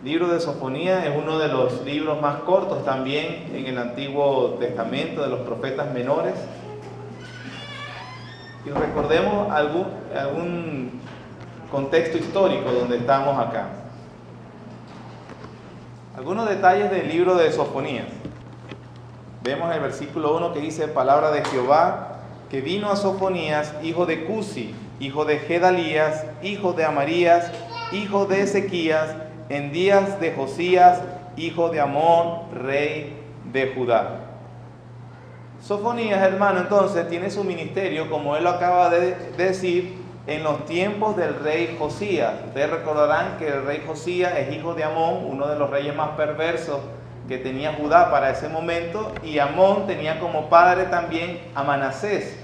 Libro de Sofonías es uno de los libros más cortos también en el Antiguo Testamento de los profetas menores. Y recordemos algún contexto histórico donde estamos acá. Algunos detalles del libro de Sofonías. Vemos en el versículo 1 que dice: palabra de Jehová, que vino a Sofonías, hijo de Cusi, hijo de Gedalías, hijo de Amarías, hijo de Ezequías, en días de Josías, hijo de Amón, rey de Judá. Sofonías, hermano, entonces tiene su ministerio, como él lo acaba de decir, en los tiempos del rey Josías. Ustedes recordarán que el rey Josías es hijo de Amón, uno de los reyes más perversos que tenía Judá para ese momento, y Amón tenía como padre también a Manasés.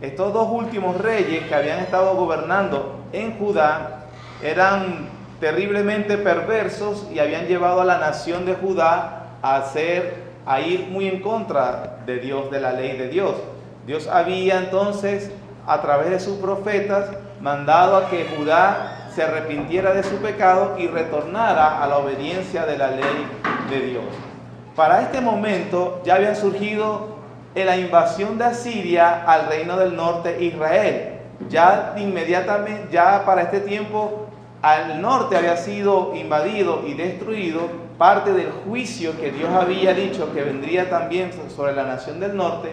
Estos dos últimos reyes que habían estado gobernando en Judá eran terriblemente perversos y habían llevado a la nación de Judá a ir muy en contra de Dios, de la ley de Dios. Dios había entonces, a través de sus profetas, mandado a que Judá se arrepintiera de su pecado y retornara a la obediencia de la ley de Dios. Para este momento ya había surgido la invasión de Asiria al reino del norte, Israel. Ya inmediatamente, ya para este tiempo, al norte había sido invadido y destruido, parte del juicio que Dios había dicho que vendría también sobre la nación del norte.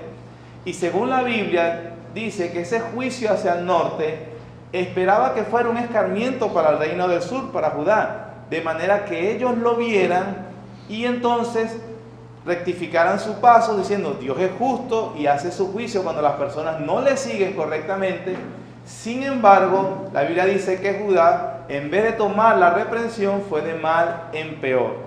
Y según la Biblia, dice que ese juicio hacia el norte esperaba que fuera un escarmiento para el reino del sur, para Judá, de manera que ellos lo vieran y entonces rectificaran su paso diciendo: Dios es justo y hace su juicio cuando las personas no le siguen correctamente. Sin embargo, la Biblia dice que Judá, en vez de tomar la reprensión, fue de mal en peor.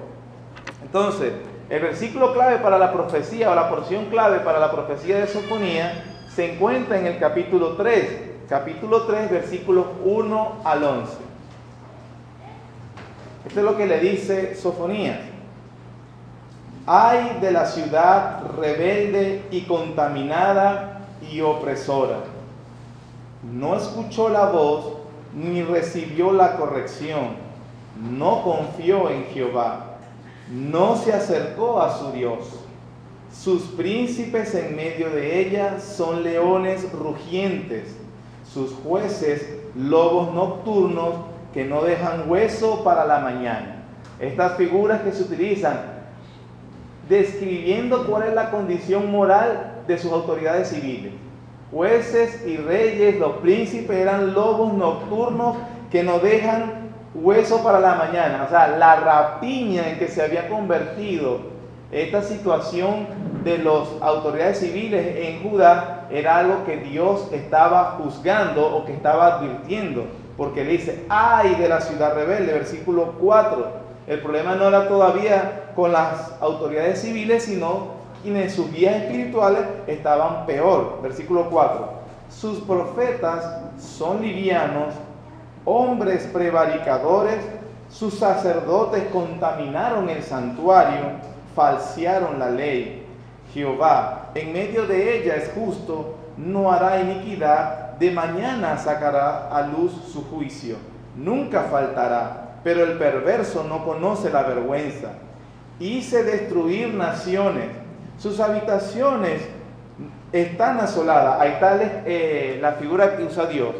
Entonces, el versículo clave para la profecía, o la porción clave para la profecía de Sofonías, se encuentra en el capítulo 3, versículos 1 al 11. Esto es lo que le dice Sofonías: ay de la ciudad rebelde y contaminada y opresora. No escuchó la voz ni recibió la corrección. No confió en Jehová. No se acercó a su Dios. Sus príncipes en medio de ella son leones rugientes. Sus jueces lobos nocturnos que no dejan hueso para la mañana. Estas figuras que se utilizan describiendo cuál es la condición moral de sus autoridades civiles. Jueces y reyes, los príncipes eran lobos nocturnos que no dejan hueso para la mañana. O sea, la rapiña en que se había convertido esta situación de las autoridades civiles en Judá era algo que Dios estaba juzgando o que estaba advirtiendo, porque le dice: ay de la ciudad rebelde, versículo 4. El problema no era todavía con las autoridades civiles, sino quienes en sus vidas espirituales estaban peor. Versículo 4. Sus profetas son livianos, hombres prevaricadores, sus sacerdotes contaminaron el santuario, falsearon la ley. Jehová en medio de ella es justo, no hará iniquidad, de mañana sacará a luz su juicio, nunca faltará, pero el perverso no conoce la vergüenza. Hice destruir naciones, sus habitaciones están asoladas. Ahí está la figura que usa Dios.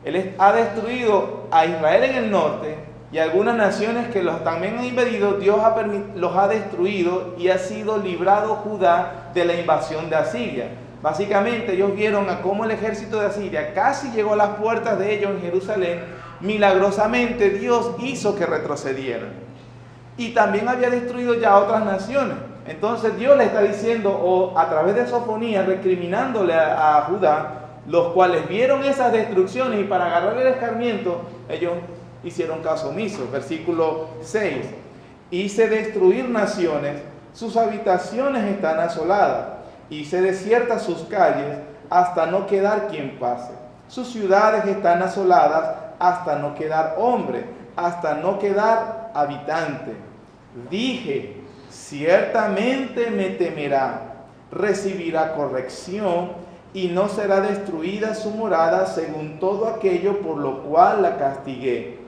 Él ha destruido a Israel en el norte y algunas naciones que los también han invadido. Dios los ha destruido y ha sido librado Judá de la invasión de Asiria. Básicamente ellos vieron a cómo el ejército de Asiria casi llegó a las puertas de ellos en Jerusalén. Milagrosamente Dios hizo que retrocedieran. Y también había destruido ya a otras naciones. Entonces Dios le está diciendo, o a través de Sofonías, recriminándole a Judá, los cuales vieron esas destrucciones y para agarrarle el escarmiento, ellos hicieron caso omiso. Versículo 6. Hice destruir naciones, sus habitaciones están asoladas. Hice desiertas sus calles hasta no quedar quien pase. Sus ciudades están asoladas hasta no quedar hombre, hasta no quedar habitante. Dije: ciertamente me temerá, recibirá corrección y no será destruida su morada según todo aquello por lo cual la castigué.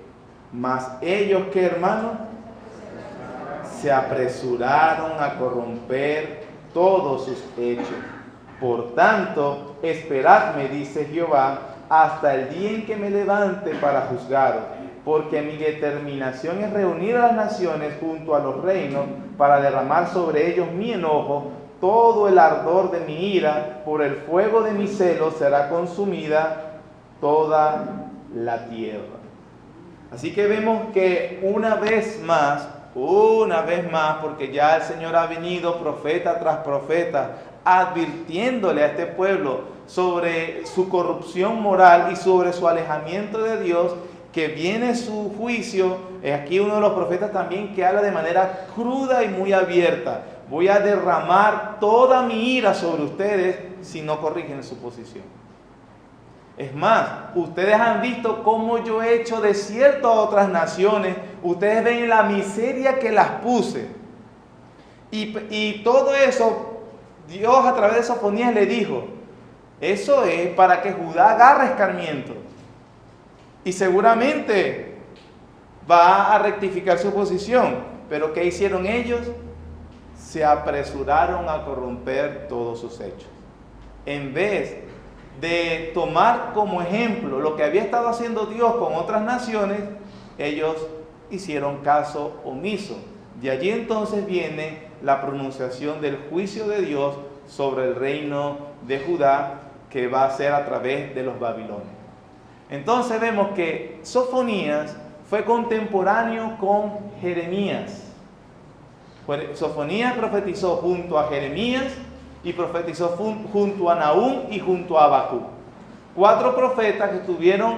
Mas ellos, ¿qué, hermano? se apresuraron a corromper todos sus hechos. Por tanto, esperadme, dice Jehová, hasta el día en que me levante para juzgaros, porque mi determinación es reunir a las naciones junto a los reinos para derramar sobre ellos mi enojo. Todo el ardor de mi ira, por el fuego de mi celo, será consumida toda la tierra. Así que vemos que una vez más, porque ya el Señor ha venido profeta tras profeta, advirtiéndole a este pueblo sobre su corrupción moral y sobre su alejamiento de Dios, que viene su juicio. Aquí uno de los profetas también que habla de manera cruda y muy abierta: voy a derramar toda mi ira sobre ustedes si no corrigen su posición. Es más, ustedes han visto cómo yo he hecho desierto a otras naciones. Ustedes ven la miseria que las puse. Y todo eso, Dios a través de Sofonías le dijo: eso es para que Judá agarre escarmiento. Y seguramente va a rectificar su posición. Pero ¿qué hicieron ellos? Se apresuraron a corromper todos sus hechos. En vez de tomar como ejemplo lo que había estado haciendo Dios con otras naciones, ellos hicieron caso omiso. De allí entonces viene la pronunciación del juicio de Dios sobre el reino de Judá, que va a ser a través de los babilonios. Entonces vemos que Sofonías fue contemporáneo con Jeremías. Sofonías profetizó junto a Jeremías y profetizó junto a Nahum y junto a Habacuc. 4 profetas que estuvieron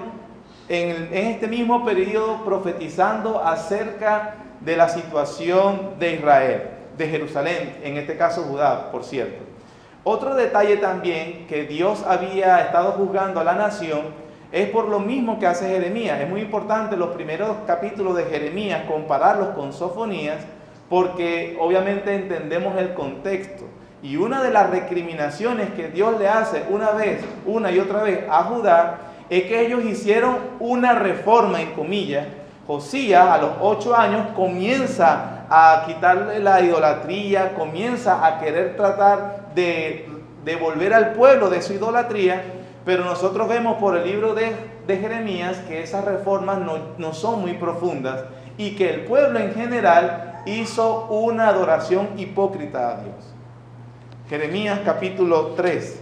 en este mismo periodo profetizando acerca de la situación de Israel, de Jerusalén, en este caso Judá, por cierto. Otro detalle también, que Dios había estado juzgando a la nación, es por lo mismo que hace Jeremías. Es muy importante los primeros capítulos de Jeremías compararlos con Sofonías, porque obviamente entendemos el contexto. Y una de las recriminaciones que Dios le hace una y otra vez a Judá, es que ellos hicieron una reforma, en comillas. Josías a los 8 años comienza a quitarle la idolatría, comienza a querer tratar de devolver al pueblo de su idolatría, pero nosotros vemos por el libro de Jeremías que esas reformas no son muy profundas y que el pueblo en general hizo una adoración hipócrita a Dios. Jeremías capítulo 3.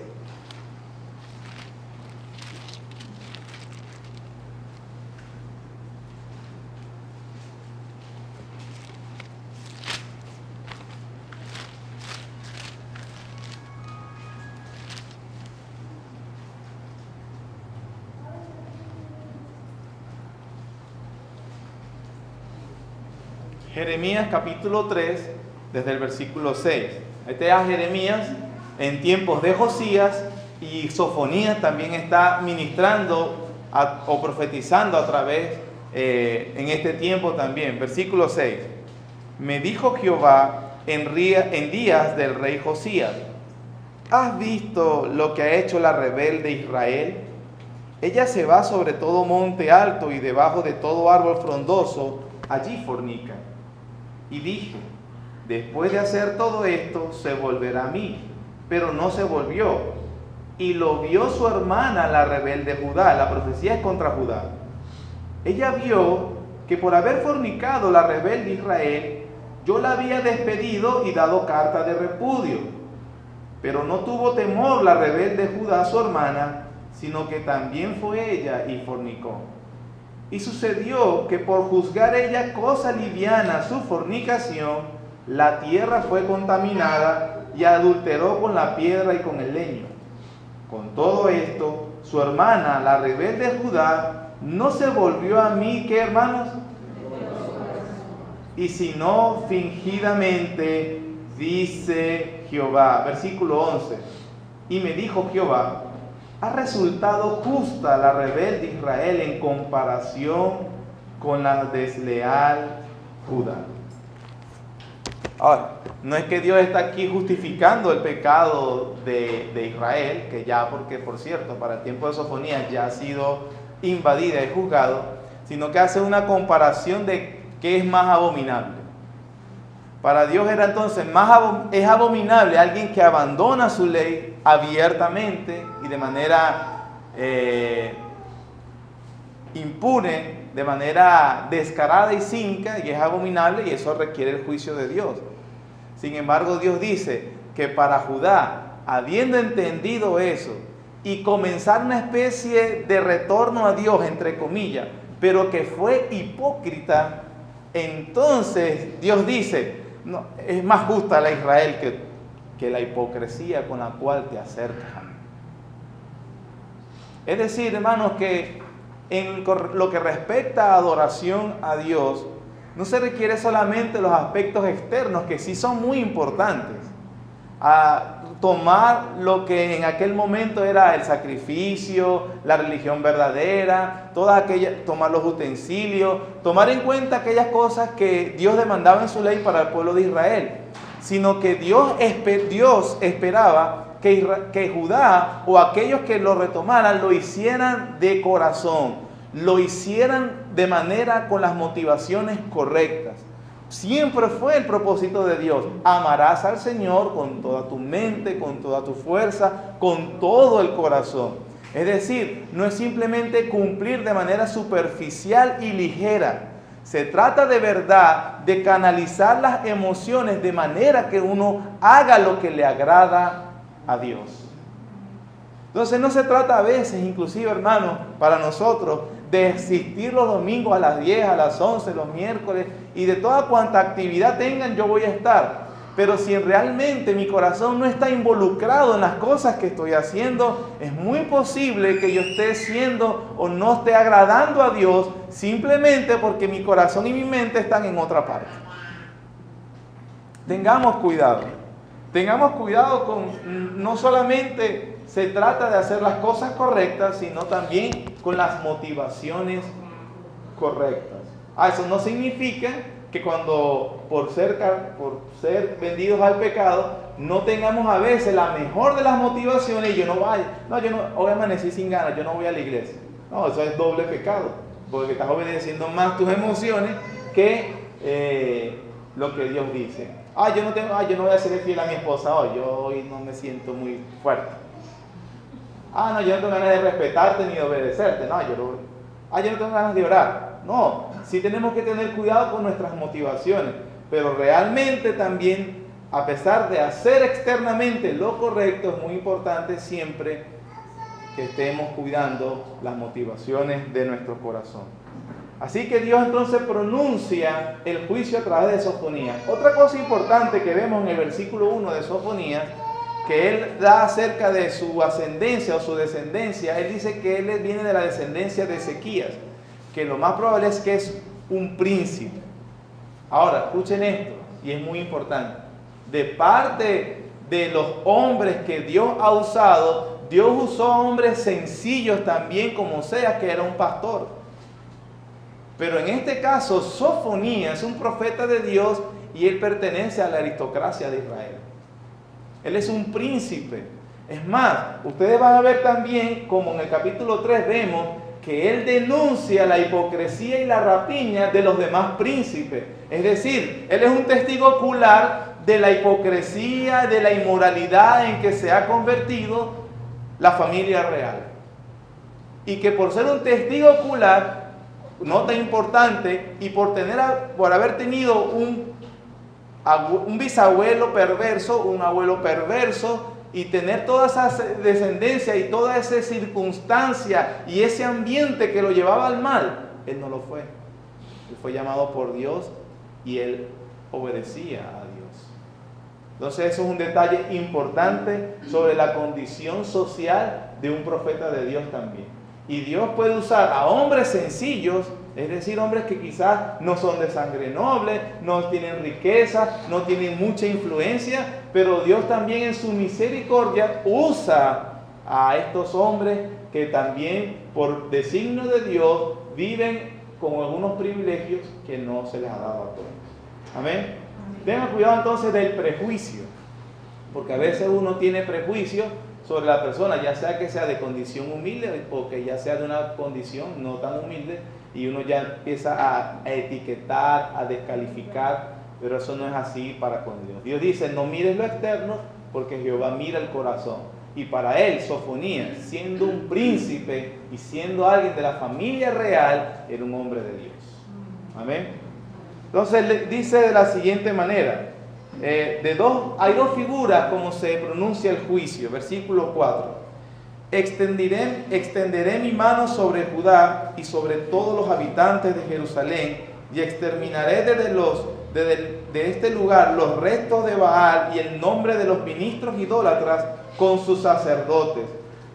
Jeremías capítulo 3, desde el versículo 6. Este es a Jeremías en tiempos de Josías, y Sofonías también está ministrando o profetizando a través en este tiempo también. Versículo 6. Me dijo Jehová en días del rey Josías: ¿has visto lo que ha hecho la rebelde Israel? Ella se va sobre todo monte alto y debajo de todo árbol frondoso, allí fornica. Y dije: después de hacer todo esto, se volverá a mí. Pero no se volvió. Y lo vio su hermana, la rebelde Judá. La profecía es contra Judá. Ella vio que por haber fornicado la rebelde Israel, yo la había despedido y dado carta de repudio. Pero no tuvo temor la rebelde Judá, su hermana, sino que también fue ella y fornicó. Y sucedió que por juzgar ella cosa liviana su fornicación, la tierra fue contaminada y adulteró con la piedra y con el leño. Con todo esto, su hermana, la rebelde Judá, no se volvió a mí, ¿qué, hermanos? Y sino fingidamente, dice Jehová. Versículo 11. Y me dijo Jehová: ¿ha resultado justa la rebelde Israel en comparación con la desleal Judá? Ahora, no es que Dios está aquí justificando el pecado de Israel, que ya, porque por cierto, para el tiempo de Sofonías ya ha sido invadida y juzgado, sino que hace una comparación de qué es más abominable. Para Dios era entonces es abominable alguien que abandona su ley abiertamente y de manera impune, de manera descarada y cínica, y es abominable, y eso requiere el juicio de Dios. Sin embargo, Dios dice que para Judá, habiendo entendido eso y comenzar una especie de retorno a Dios, entre comillas, pero que fue hipócrita, entonces Dios dice, no, es más justa la Israel que la hipocresía con la cual te acercas a mí. Es decir, hermanos, que en lo que respecta a adoración a Dios, no se requiere solamente los aspectos externos, que sí son muy importantes. A tomar lo que en aquel momento era el sacrificio, la religión verdadera, tomar los utensilios, tomar en cuenta aquellas cosas que Dios demandaba en su ley para el pueblo de Israel, sino que Dios esperaba que Judá o aquellos que lo retomaran lo hicieran de corazón, lo hicieran de manera con las motivaciones correctas. Siempre fue el propósito de Dios. Amarás al Señor con toda tu mente, con toda tu fuerza, con todo el corazón. Es decir, no es simplemente cumplir de manera superficial y ligera. Se trata de verdad de canalizar las emociones de manera que uno haga lo que le agrada a Dios. Entonces no se trata a veces, inclusive hermanos, para nosotros, de existir los domingos a las 10, a las 11, los miércoles, y de toda cuanta actividad tengan yo voy a estar. Pero si realmente mi corazón no está involucrado en las cosas que estoy haciendo, es muy posible que yo esté siendo o no esté agradando a Dios simplemente porque mi corazón y mi mente están en otra parte. Tengamos cuidado con, no solamente se trata de hacer las cosas correctas, sino también con las motivaciones correctas. Eso no significa que cuando por ser vendidos al pecado no tengamos a veces la mejor de las motivaciones y yo no hoy amanecí sin ganas, yo no voy a la iglesia. No, eso es doble pecado, porque estás obedeciendo más tus emociones que lo que Dios dice. Yo no voy a ser fiel a mi esposa hoy, yo hoy no me siento muy fuerte. Yo no tengo ganas de respetarte ni de obedecerte. Yo no tengo ganas de orar. No, sí tenemos que tener cuidado con nuestras motivaciones, pero realmente también, a pesar de hacer externamente lo correcto, es muy importante siempre que estemos cuidando las motivaciones de nuestro corazón. Así que Dios entonces pronuncia el juicio a través de Sofonías. Otra cosa importante que vemos en el versículo 1 de Sofonías, que él da acerca de su ascendencia o su descendencia, él dice que él viene de la descendencia de Ezequías, que lo más probable es que es un príncipe. Ahora, escuchen esto, y es muy importante. De parte de los hombres que Dios ha usado, Dios usó hombres sencillos también, como Oseas, que era un pastor. Pero en este caso, Sofonías es un profeta de Dios y él pertenece a la aristocracia de Israel. Él es un príncipe. Es más, ustedes van a ver también, como en el capítulo 3 vemos, que él denuncia la hipocresía y la rapiña de los demás príncipes. Es decir, él es un testigo ocular de la hipocresía, de la inmoralidad en que se ha convertido la familia real. Y que por ser un testigo ocular, nota importante, y por haber tenido un bisabuelo perverso, un abuelo perverso, y tener toda esa descendencia y toda esa circunstancia y ese ambiente que lo llevaba al mal, él no lo fue. Él fue llamado por Dios y él obedecía a Dios. Entonces eso es un detalle importante sobre la condición social de un profeta de Dios también. Y Dios puede usar a hombres sencillos, es decir, hombres que quizás no son de sangre noble, no tienen riqueza, no tienen mucha influencia, pero Dios también en su misericordia usa a estos hombres que también por designio de Dios viven con algunos privilegios que no se les ha dado a todos. Amén. Tengan cuidado entonces del prejuicio, porque a veces uno tiene prejuicio sobre la persona, ya sea que sea de condición humilde o que ya sea de una condición no tan humilde, y uno ya empieza a etiquetar, a descalificar Pero eso no es así para con Dios. Dios dice, no mires lo externo, porque Jehová mira el corazón. Y para él, Sofonías, siendo un príncipe y siendo alguien de la familia real, era un hombre de Dios. Amén. Entonces le dice de la siguiente manera, hay dos figuras como se pronuncia el juicio. Versículo 4. Extenderé mi mano sobre Judá y sobre todos los habitantes de Jerusalén, y exterminaré de este lugar los restos de Baal y el nombre de los ministros idólatras con sus sacerdotes,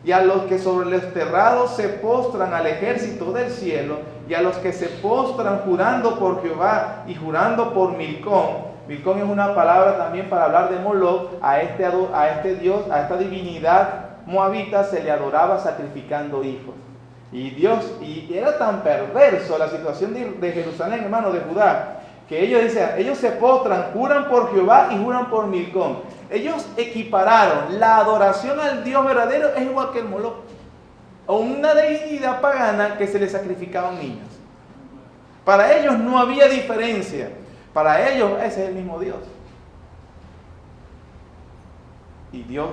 y a los que sobre los terrados se postran al ejército del cielo, y a los que se postran jurando por Jehová y jurando por Milcom. Milcom es una palabra también para hablar de Moloch. A este dios, a esta divinidad moabita se le adoraba sacrificando hijos. Y era tan perverso la situación de Jerusalén, hermano, de Judá, que ellos se postran, juran por Jehová y juran por Milcom. Ellos equipararon la adoración al Dios verdadero, es igual que el Moloch, o una divinidad pagana que se le sacrificaban niños. Para ellos no había diferencia. Para ellos ese es el mismo Dios. Y Dios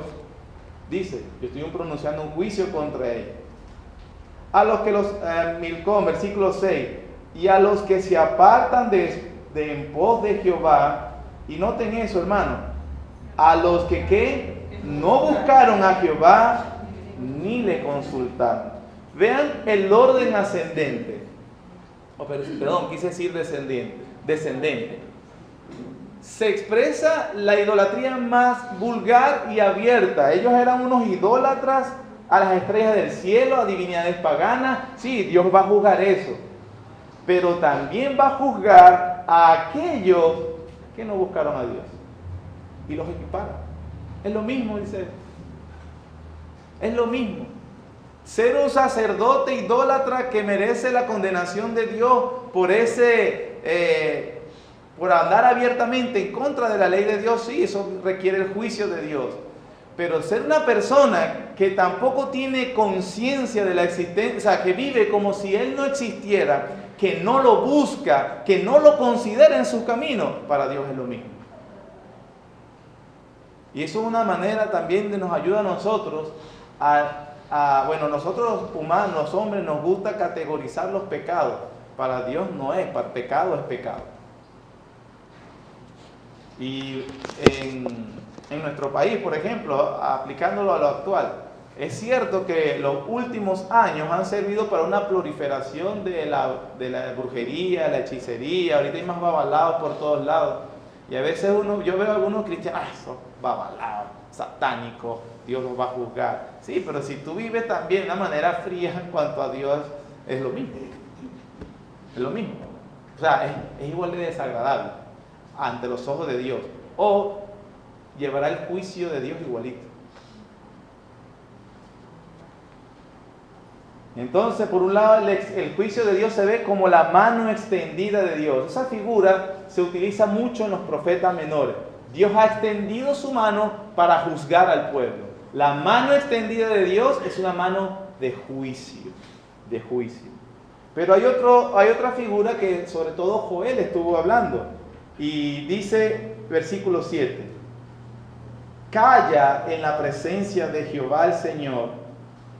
dice, yo estoy pronunciando un juicio contra ellos. A los que Milcom, versículo 6, y a los que se apartan de en pos de Jehová, y noten eso, hermano, a los que no buscaron a Jehová ni le consultaron. Vean el orden ascendente. Perdón, quise decir descendente. Se expresa la idolatría más vulgar y abierta. Ellos eran unos idólatras a las estrellas del cielo, a divinidades paganas. Sí, Dios va a juzgar eso. Pero también va a juzgar a aquellos que no buscaron a Dios. Y los equipara. Es lo mismo, dice. Es lo mismo. Ser un sacerdote idólatra que merece la condenación de Dios por andar abiertamente en contra de la ley de Dios, sí, eso requiere el juicio de Dios. Pero ser una persona que tampoco tiene conciencia de la existencia, o sea, que vive como si Él no existiera, que no lo busca, que no lo considera en su camino, para Dios es lo mismo. Y eso es una manera también de nos ayuda a nosotros bueno, nosotros humanos, los hombres, nos gusta categorizar los pecados. Para Dios no es, para pecado es pecado. Y en nuestro país, por ejemplo, aplicándolo a lo actual, es cierto que los últimos años han servido para una proliferación de la brujería, la hechicería. Ahorita hay más babalaos por todos lados. Y a veces yo veo a algunos cristianos, esos babalaos, satánicos, Dios los va a juzgar. Sí, pero si tú vives también de una manera fría en cuanto a Dios, es lo mismo. Es lo mismo. O sea, es igual de desagradable ante los ojos de Dios. O llevará el juicio de Dios igualito. Entonces, por un lado, el juicio de Dios se ve como la mano extendida de Dios. Esa figura se utiliza mucho en los profetas menores. Dios ha extendido su mano para juzgar al pueblo. La mano extendida de Dios es una mano de juicio. De juicio. Pero hay otra figura que sobre todo Joel estuvo hablando. Y dice, versículo 7. Calla en la presencia de Jehová el Señor,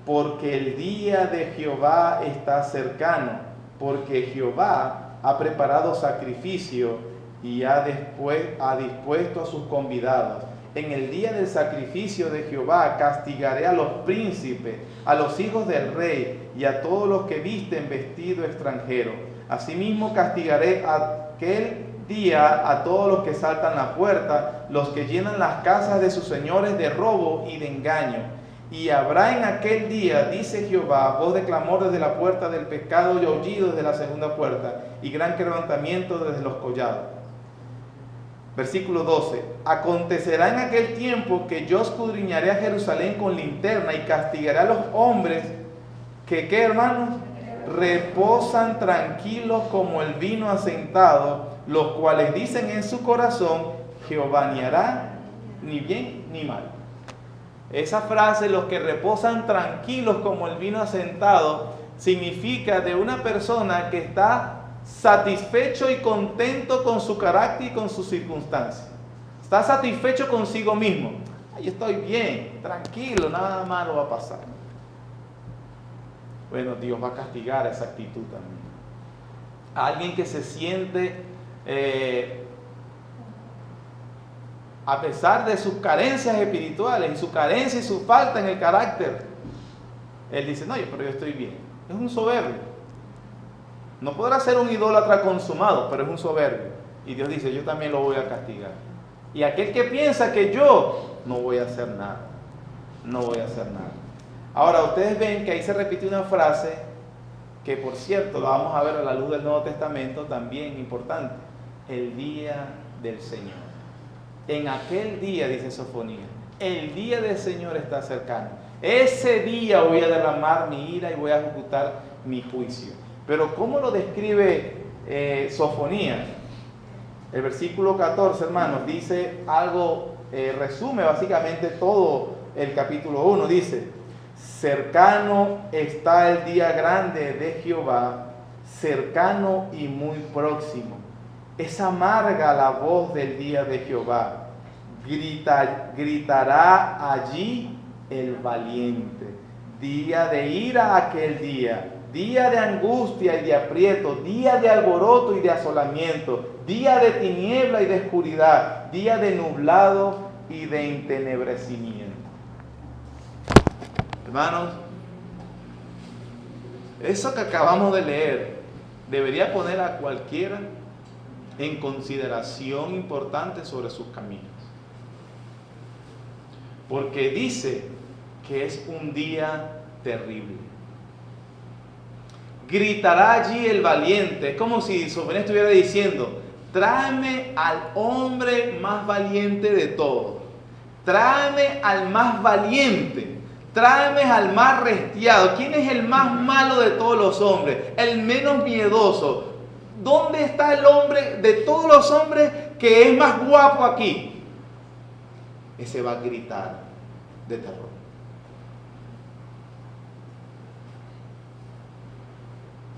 porque el día de Jehová está cercano, porque Jehová ha preparado sacrificio y ha dispuesto a sus convidados. En el día del sacrificio de Jehová castigaré a los príncipes, a los hijos del rey y a todos los que visten vestido extranjero. Asimismo castigaré aquel día a todos los que saltan la puerta, los que llenan las casas de sus señores de robo y de engaño. Y habrá en aquel día, dice Jehová, voz de clamor desde la puerta del pescado y aullido desde la segunda puerta, y gran quebrantamiento desde los collados. Versículo 12. Acontecerá en aquel tiempo que yo escudriñaré a Jerusalén con linterna y castigaré a los hombres que, ¿qué, hermanos? Reposan tranquilos como el vino asentado, los cuales dicen en su corazón, Jehová ni hará ni bien ni mal. Esa frase, los que reposan tranquilos como el vino asentado, significa de una persona que está satisfecho y contento con su carácter y con sus circunstancias. Está satisfecho consigo mismo. Ay, estoy bien, tranquilo, nada malo va a pasar. Bueno, Dios va a castigar esa actitud también. Alguien que se siente, a pesar de sus carencias espirituales, y su carencia y su falta en el carácter, él dice, no, pero yo estoy bien. Es un soberbio. No podrá ser un idólatra consumado, pero es un soberbio. Y Dios dice, yo también lo voy a castigar. Y aquel que piensa que yo no voy a hacer nada, no voy a hacer nada. Ahora, ustedes ven que ahí se repite una frase que, por cierto, la vamos a ver a la luz del Nuevo Testamento, también importante. El día del Señor. En aquel día, dice Sofonía, el día del Señor está cercano. Ese día voy a derramar mi ira y voy a ejecutar mi juicio. Pero ¿cómo lo describe Sofonía? El versículo 14, hermanos, dice algo, resume básicamente todo el capítulo 1. Dice, cercano está el día grande de Jehová, cercano y muy próximo. Es amarga la voz del día de Jehová. Gritará allí el valiente. Día de ira aquel día. Día de angustia y de aprieto, día de alboroto y de asolamiento, día de tiniebla y de oscuridad, día de nublado y de entenebrecimiento. Hermanos, eso que acabamos de leer debería poner a cualquiera en consideración importante sobre sus caminos. Porque dice que es un día terrible. Gritará allí el valiente. Es como si Sofonía estuviera diciendo, tráeme al hombre más valiente de todos. Tráeme al más valiente. Tráeme al más restiado. ¿Quién es el más malo de todos los hombres? El menos miedoso. ¿Dónde está el hombre de todos los hombres que es más guapo aquí? Ese va a gritar de terror.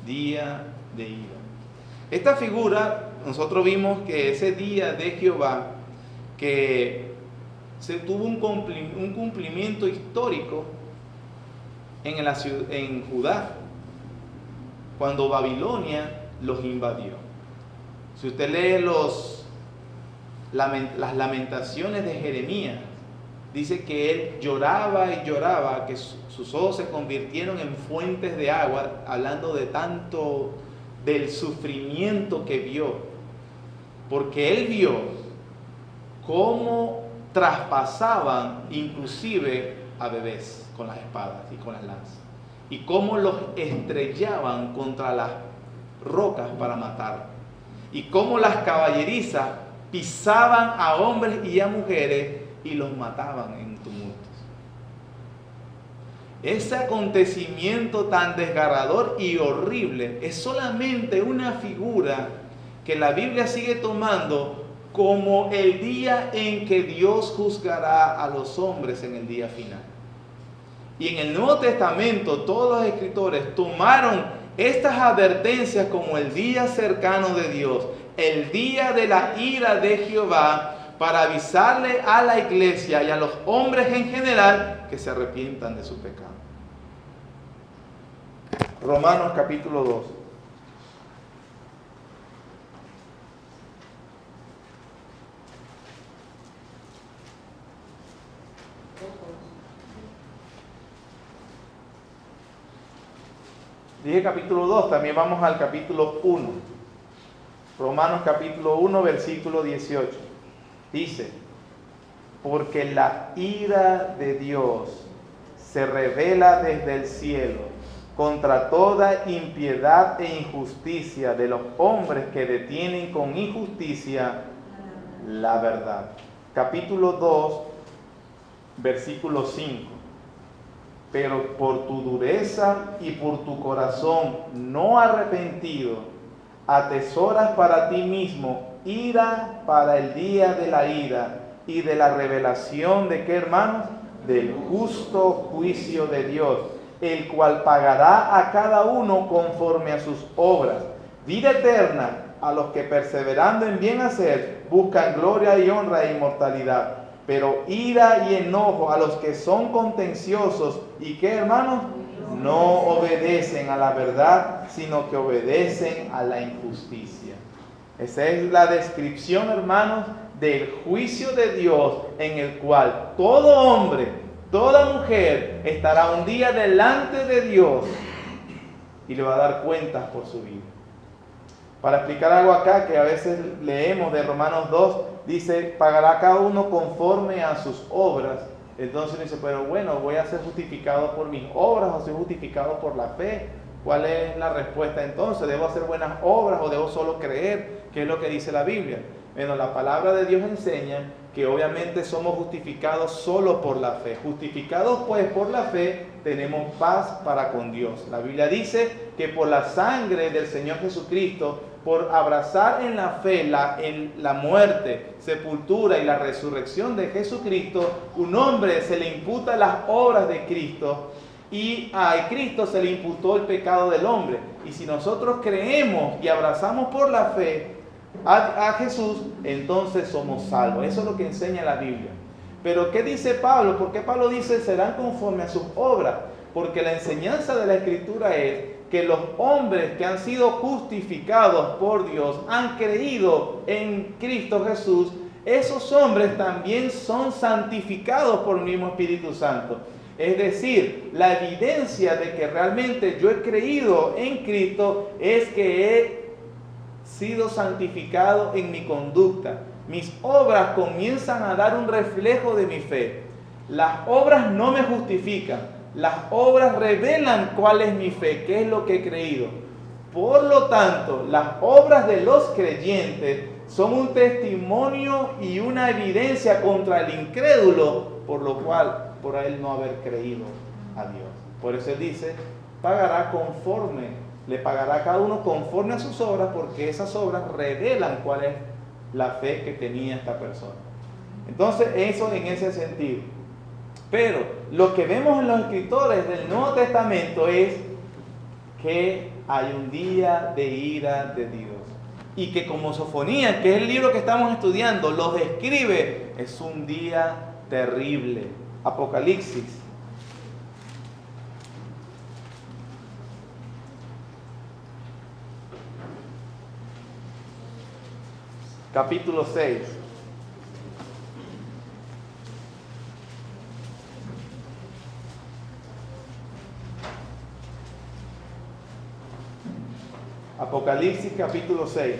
Día de ira. Esta figura, nosotros vimos que ese día de Jehová, que se tuvo un cumplimiento histórico en Judá, cuando Babilonia los invadió. Si usted lee las lamentaciones de Jeremías, dice que él lloraba y lloraba, que sus ojos se convirtieron en fuentes de agua, hablando de tanto del sufrimiento que vio, porque él vio cómo traspasaban inclusive a bebés con las espadas y con las lanzas, y cómo los estrellaban contra las rocas para matar, y cómo las caballerizas pisaban a hombres y a mujeres y los mataban en tumultos. Ese acontecimiento tan desgarrador y horrible es solamente una figura que la Biblia sigue tomando como el día en que Dios juzgará a los hombres en el día final. Y en el Nuevo Testamento todos los escritores tomaron estas advertencias como el día cercano de Dios, el día de la ira de Jehová, para avisarle a la iglesia y a los hombres en general que se arrepientan de su pecado. Romanos capítulo 2. Dije capítulo 2, también vamos al capítulo 1. Romanos capítulo 1, versículo 18. Dice, porque la ira de Dios se revela desde el cielo contra toda impiedad e injusticia de los hombres que detienen con injusticia la verdad. Capítulo 2, versículo 5. Pero por tu dureza y por tu corazón no arrepentido, atesoras para ti mismo ira para el día de la ira y de la revelación de ¿qué, hermanos? Del justo juicio de Dios, el cual pagará a cada uno conforme a sus obras. vida eterna a los que perseverando en bien hacer buscan gloria y honra e inmortalidad, pero ira y enojo a los que son contenciosos y que, hermanos, no obedecen a la verdad, sino que obedecen a la injusticia. Esa es la descripción, hermanos, del juicio de Dios, en el cual todo hombre, toda mujer estará un día delante de Dios y le va a dar cuentas por su vida. Para explicar algo acá que a veces leemos de Romanos 2, dice, pagará cada uno conforme a sus obras. Entonces dice, pero bueno, ¿voy a ser justificado por mis obras o soy justificado por la fe? ¿Cuál es la respuesta entonces? ¿Debo hacer buenas obras o debo solo creer? ¿Qué es lo que dice la Biblia? Bueno, la palabra de Dios enseña que obviamente somos justificados solo por la fe. Justificados pues por la fe, tenemos paz para con Dios. La Biblia dice que por la sangre del Señor Jesucristo, por abrazar en la fe la muerte, sepultura y la resurrección de Jesucristo, un hombre se le imputa las obras de Cristo y a Cristo se le imputó el pecado del hombre. Y si nosotros creemos y abrazamos por la fe a Jesús, entonces somos salvos. Eso es lo que enseña la Biblia. Pero ¿qué dice Pablo? ¿Por qué Pablo dice serán conforme a sus obras? Porque la enseñanza de la Escritura es que los hombres que han sido justificados por Dios, han creído en Cristo Jesús, esos hombres también son santificados por el mismo Espíritu Santo. Es decir, la evidencia de que realmente yo he creído en Cristo es que he sido santificado en mi conducta. Mis obras comienzan a dar un reflejo de mi fe. Las obras no me justifican. Las obras revelan cuál es mi fe, qué es lo que he creído. Por lo tanto, las obras de los creyentes son un testimonio y una evidencia contra el incrédulo, por lo cual, por él no haber creído a Dios. Por eso él dice, le pagará a cada uno conforme a sus obras, porque esas obras revelan cuál es la fe que tenía esta persona. Entonces, eso en ese sentido. Pero lo que vemos en los escritores del Nuevo Testamento es que hay un día de ira de Dios. Y que como Sofonías, que es el libro que estamos estudiando, lo describe, es un día terrible. Apocalipsis. Capítulo 6. Apocalipsis capítulo 6,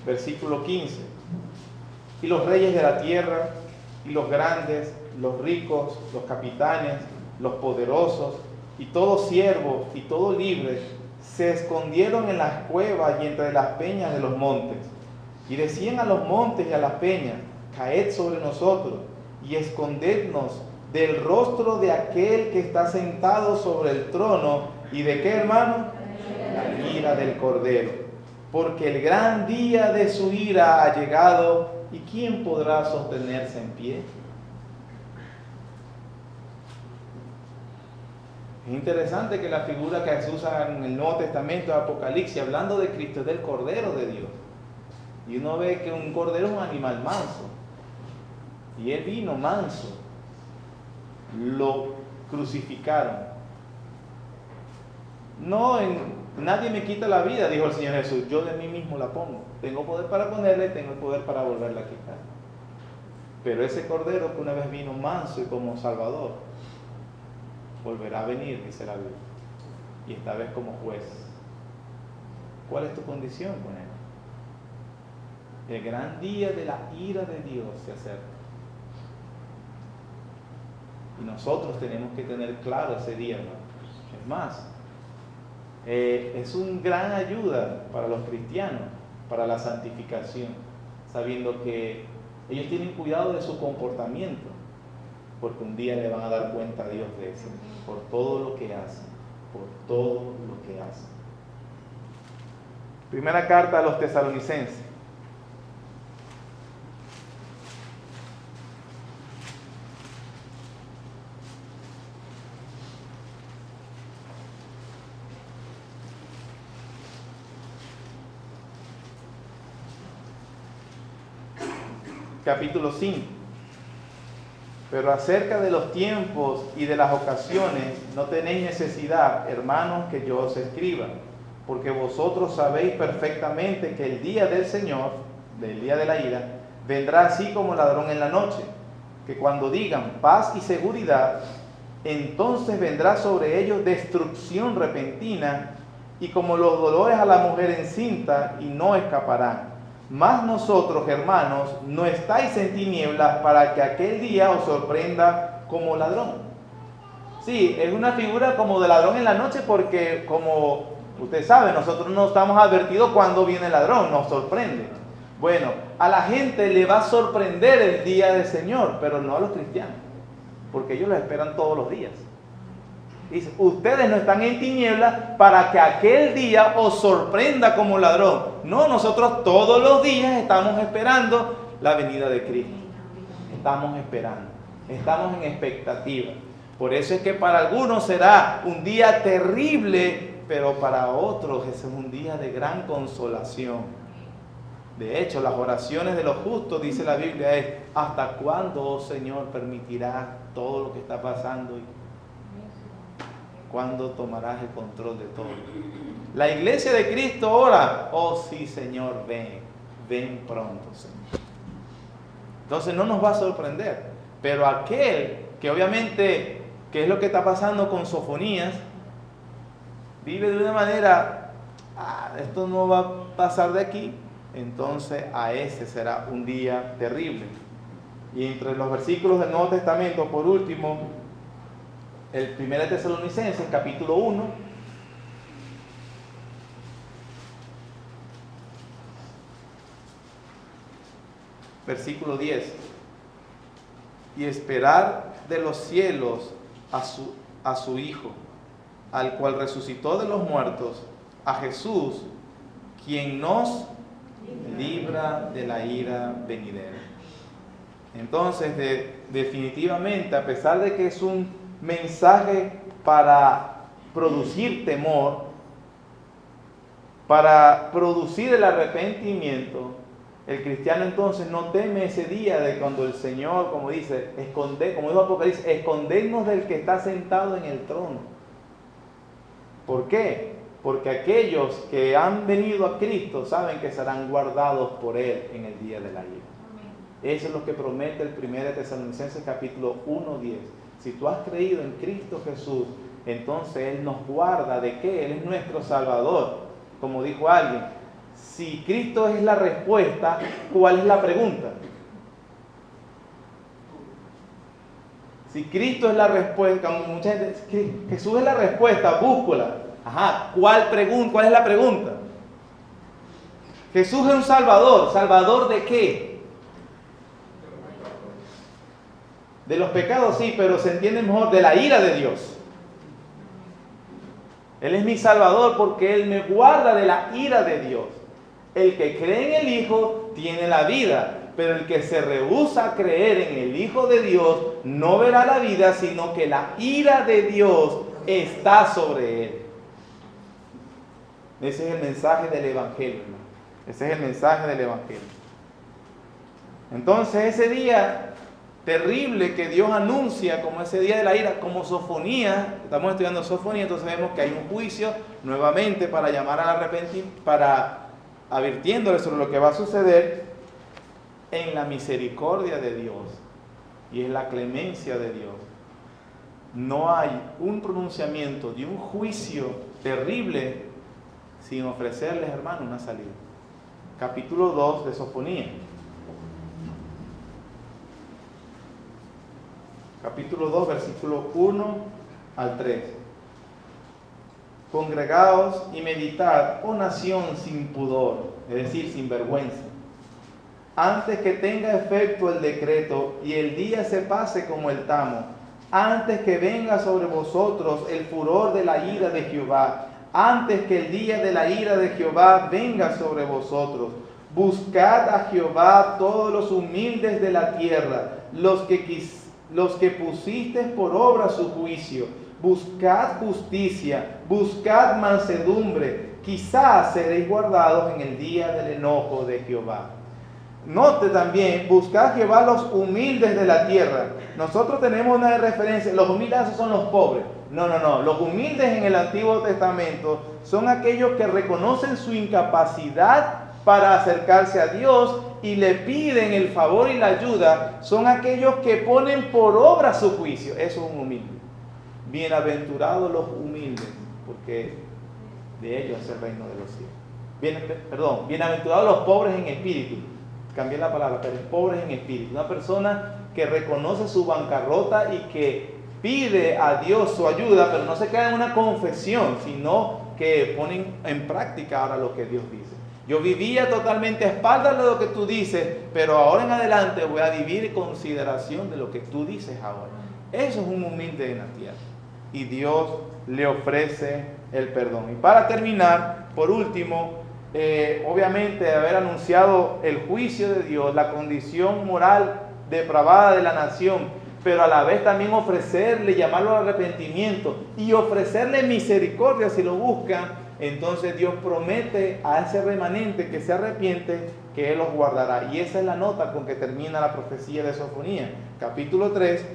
versículo 15. Y los reyes de la tierra, y los grandes, los ricos, los capitanes, los poderosos, y todo siervo y todo libre, se escondieron en las cuevas y entre las peñas de los montes. Y decían a los montes y a las peñas, caed sobre nosotros, y escondednos del rostro de aquel que está sentado sobre el trono. ¿Y de qué, hermano? La ira del Cordero. Porque el gran día de su ira ha llegado, ¿y quién podrá sostenerse en pie? Es interesante que la figura que se usa en el Nuevo Testamento de Apocalipsis, hablando de Cristo, es del Cordero de Dios. Y uno ve que un cordero es un animal manso. Y él vino manso. Lo crucificaron. Nadie me quita la vida, dijo el Señor Jesús, yo de mí mismo la pongo. Tengo poder para ponerla y tengo el poder para volverla a quitar. Pero ese cordero que una vez vino manso y como Salvador, volverá a venir, dice la Biblia, y esta vez como juez. ¿Cuál es tu condición con él? El gran día de la ira de Dios se acerca. Y nosotros tenemos que tener claro ese día, ¿no? Es más, es una gran ayuda para los cristianos, para la santificación, sabiendo que ellos tienen cuidado de su comportamiento, porque un día le van a dar cuenta a Dios de eso, por todo lo que hacen, por todo lo que hacen. Primera carta a los Tesalonicenses. capítulo 5. Pero acerca de los tiempos y de las ocasiones no tenéis necesidad, hermanos, que yo os escriba, porque vosotros sabéis perfectamente que el día del Señor, del día de la ira, vendrá así como ladrón en la noche, que cuando digan paz y seguridad, entonces vendrá sobre ellos destrucción repentina, y como los dolores a la mujer encinta, y no escaparán. Mas nosotros, hermanos, no estáis en tinieblas para que aquel día os sorprenda como ladrón. Sí, es una figura como de ladrón en la noche porque, como usted sabe, nosotros no estamos advertidos cuando viene el ladrón, nos sorprende. Bueno, a la gente le va a sorprender el día del Señor, pero no a los cristianos, porque ellos lo esperan todos los días. Dice, ustedes no están en tinieblas para que aquel día os sorprenda como ladrón. No, nosotros todos los días estamos esperando la venida de Cristo. Estamos esperando, estamos en expectativa. Por eso es que para algunos será un día terrible, pero para otros ese es un día de gran consolación. De hecho, las oraciones de los justos, dice la Biblia, es: ¿hasta cuándo, oh Señor, permitirás todo lo que está pasando? ¿Cuándo tomarás el control de todo? La iglesia de Cristo ora: oh sí, Señor, ven pronto, Señor. Entonces no nos va a sorprender. Pero aquel que obviamente, ¿qué es lo que está pasando con Sofonías? Vive de una manera, esto no va a pasar de aquí. Entonces a ese será un día terrible. Y entre los versículos del Nuevo Testamento, por último, el 1 Tesalonicenses, capítulo 1, versículo 10. Y esperar de los cielos a su Hijo, al cual resucitó de los muertos, a Jesús, quien nos libra de la ira venidera. Entonces, definitivamente, a pesar de que es un mensaje para producir temor, para producir el arrepentimiento, el cristiano entonces no teme ese día de cuando el Señor, como dice, como dijo Apocalipsis, escondernos del que está sentado en el trono. ¿Por qué? Porque aquellos que han venido a Cristo saben que serán guardados por Él en el día de la ira. Eso es lo que promete el 1 Tesalonicenses capítulo 1:10. Si tú has creído en Cristo Jesús, entonces Él nos guarda. ¿De qué? Él es nuestro Salvador. Como dijo alguien, si Cristo es la respuesta, ¿cuál es la pregunta? Si Cristo es la respuesta, como mucha gente dice, Jesús es la respuesta, búscala. Ajá, ¿cuál es la pregunta? Jesús es un Salvador. ¿Salvador de qué? De los pecados, sí, pero se entiende mejor de la ira de Dios. Él es mi Salvador porque Él me guarda de la ira de Dios. El que cree en el Hijo tiene la vida, pero el que se rehúsa a creer en el Hijo de Dios no verá la vida, sino que la ira de Dios está sobre él. Ese es el mensaje del Evangelio, hermano. Ese es el mensaje del Evangelio. Entonces ese día terrible que Dios anuncia como ese día de la ira, como Sofonías, estamos estudiando Sofonías, entonces vemos que hay un juicio nuevamente para llamar al arrepentimiento, para advirtiéndole sobre lo que va a suceder en la misericordia de Dios y en la clemencia de Dios. No hay un pronunciamiento de un juicio terrible sin ofrecerles, hermano, una salida. Capítulo 2 de Sofonías. Capítulo 2, versículo 1 al 3. Congregaos y meditad, oh nación sin pudor, es decir, sin vergüenza, antes que tenga efecto el decreto y el día se pase como el tamo, antes que venga sobre vosotros el furor de la ira de Jehová, antes que el día de la ira de Jehová venga sobre vosotros. Buscad a Jehová todos los humildes de la tierra, los que pusisteis por obra su juicio. Buscad justicia, buscad mansedumbre, quizás seréis guardados en el día del enojo de Jehová. Note también, buscar a Jehová los humildes de la tierra. Nosotros tenemos una referencia, los humildes esos son los pobres. No, los humildes en el Antiguo Testamento son aquellos que reconocen su incapacidad para acercarse a Dios y le piden el favor y la ayuda. Son aquellos que ponen por obra su juicio. Eso es un humilde. Bienaventurados los humildes, porque de ellos es el reino de los cielos. Bienaventurados los pobres en espíritu. Cambié la palabra, pero pobres en espíritu. Una persona que reconoce su bancarrota y que pide a Dios su ayuda, pero no se queda en una confesión, sino que ponen en práctica ahora lo que Dios dice. Yo vivía totalmente a espaldas de lo que tú dices, pero ahora en adelante voy a vivir en consideración de lo que tú dices ahora. Eso es un humilde en la tierra. Y Dios le ofrece el perdón. Y para terminar, por último, obviamente de haber anunciado el juicio de Dios, la condición moral depravada de la nación, pero a la vez también ofrecerle, llamarlo al arrepentimiento y ofrecerle misericordia si lo buscan, entonces Dios promete a ese remanente que se arrepiente que Él los guardará. Y esa es la nota con que termina la profecía de Sofonía, capítulo 3,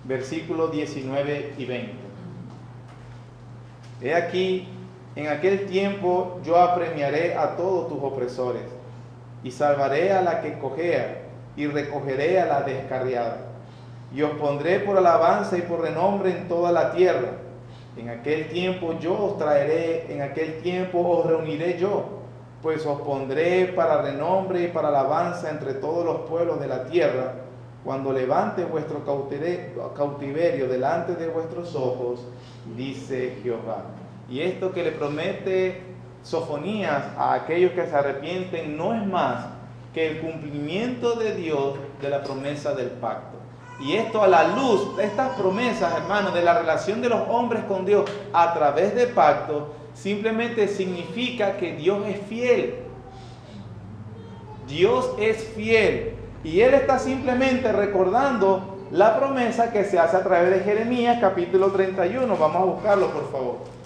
versículos 19 y 20. He aquí, en aquel tiempo yo apremiaré a todos tus opresores, y salvaré a la que cojea, y recogeré a la descarriada, y os pondré por alabanza y por renombre en toda la tierra. En aquel tiempo yo os traeré, en aquel tiempo os reuniré yo, pues os pondré para renombre y para alabanza entre todos los pueblos de la tierra, cuando levante vuestro cautiverio delante de vuestros ojos, dice Jehová. Y esto que le promete Sofonías a aquellos que se arrepienten no es más que el cumplimiento de Dios de la promesa del pacto. Y esto a la luz de estas promesas, hermanos, de la relación de los hombres con Dios a través del pacto, simplemente significa que Dios es fiel. Dios es fiel. Y Él está simplemente recordando la promesa que se hace a través de Jeremías capítulo 31. Vamos a buscarlo, por favor.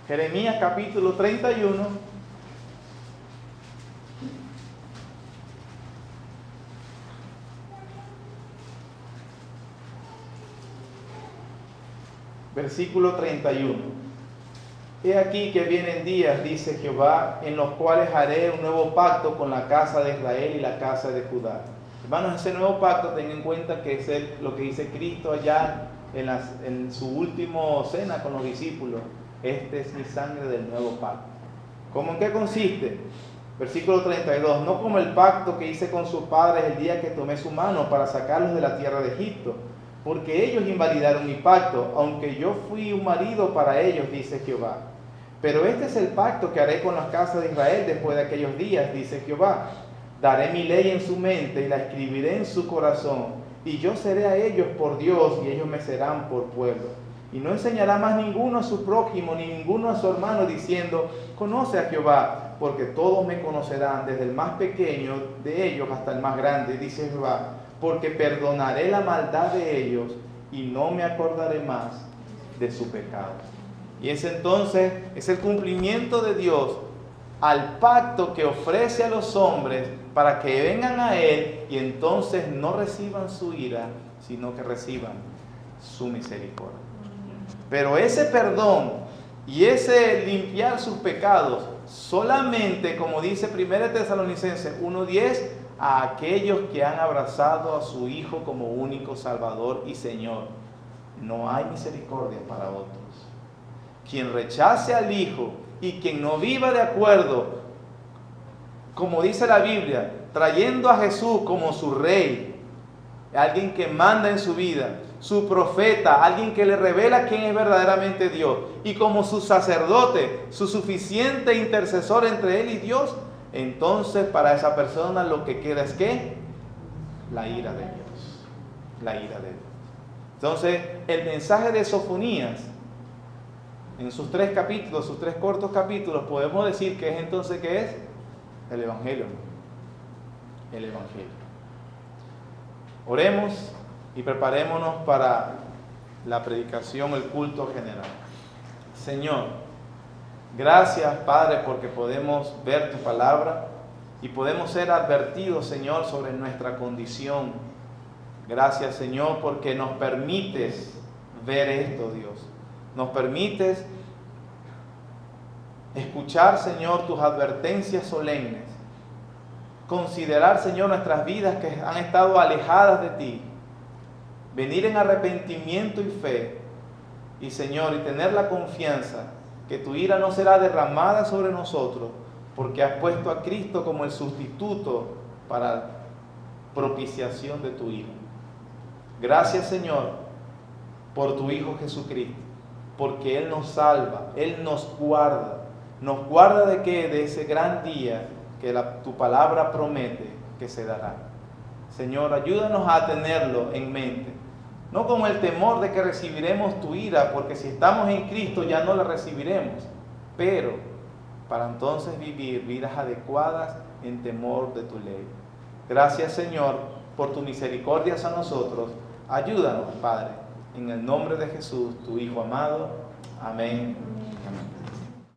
Jeremías capítulo 31. Versículo 31. He aquí que vienen días, dice Jehová, en los cuales haré un nuevo pacto con la casa de Israel y la casa de Judá. Hermanos, ese nuevo pacto, ten en cuenta que es lo que dice Cristo allá en su última cena con los discípulos. Este es mi sangre del nuevo pacto. ¿Cómo en qué consiste? Versículo 32. No como el pacto que hice con sus padres el día que tomé su mano para sacarlos de la tierra de Egipto, porque ellos invalidaron mi pacto, aunque yo fui un marido para ellos, dice Jehová. Pero este es el pacto que haré con las casas de Israel después de aquellos días, dice Jehová. Daré mi ley en su mente y la escribiré en su corazón, y yo seré a ellos por Dios, y ellos me serán por pueblo. Y no enseñará más ninguno a su prójimo, ni ninguno a su hermano, diciendo, conoce a Jehová, porque todos me conocerán, desde el más pequeño de ellos hasta el más grande, dice Jehová. Porque perdonaré la maldad de ellos y no me acordaré más de su pecado. Y ese entonces es el cumplimiento de Dios al pacto que ofrece a los hombres para que vengan a Él y entonces no reciban su ira, sino que reciban su misericordia. Pero ese perdón y ese limpiar sus pecados solamente, como dice 1 Tesalonicenses 1:10, a aquellos que han abrazado a su Hijo como único Salvador y Señor. No hay misericordia para otros. Quien rechace al Hijo y quien no viva de acuerdo, como dice la Biblia, trayendo a Jesús como su Rey, alguien que manda en su vida, su profeta, alguien que le revela quién es verdaderamente Dios, y como su sacerdote, su suficiente intercesor entre él y Dios, entonces para esa persona lo que queda es ¿qué? La ira de Dios. La ira de Dios. Entonces, el mensaje de Sofonías, en sus 3 capítulos, sus 3 cortos capítulos, podemos decir que es entonces ¿qué es? El Evangelio. El Evangelio. Oremos y preparémonos para la predicación, el culto general. Señor, gracias, Padre, porque podemos ver tu palabra y podemos ser advertidos, Señor, sobre nuestra condición. Gracias, Señor, porque nos permites ver esto, Dios. Nos permites escuchar, Señor, tus advertencias solemnes. Considerar, Señor, nuestras vidas que han estado alejadas de ti. Venir en arrepentimiento y fe. Y, Señor, y tener la confianza que tu ira no será derramada sobre nosotros, porque has puesto a Cristo como el sustituto para propiciación de tu ira. Gracias, Señor, por tu Hijo Jesucristo, porque Él nos salva, Él nos guarda. ¿Nos guarda de qué? De ese gran día que tu palabra promete que se dará. Señor, ayúdanos a tenerlo en mente. No con el temor de que recibiremos tu ira, porque si estamos en Cristo ya no la recibiremos. Pero para entonces vivir vidas adecuadas en temor de tu ley. Gracias, Señor, por tu misericordia a nosotros. Ayúdanos, Padre, en el nombre de Jesús, tu Hijo amado. Amén. Amén.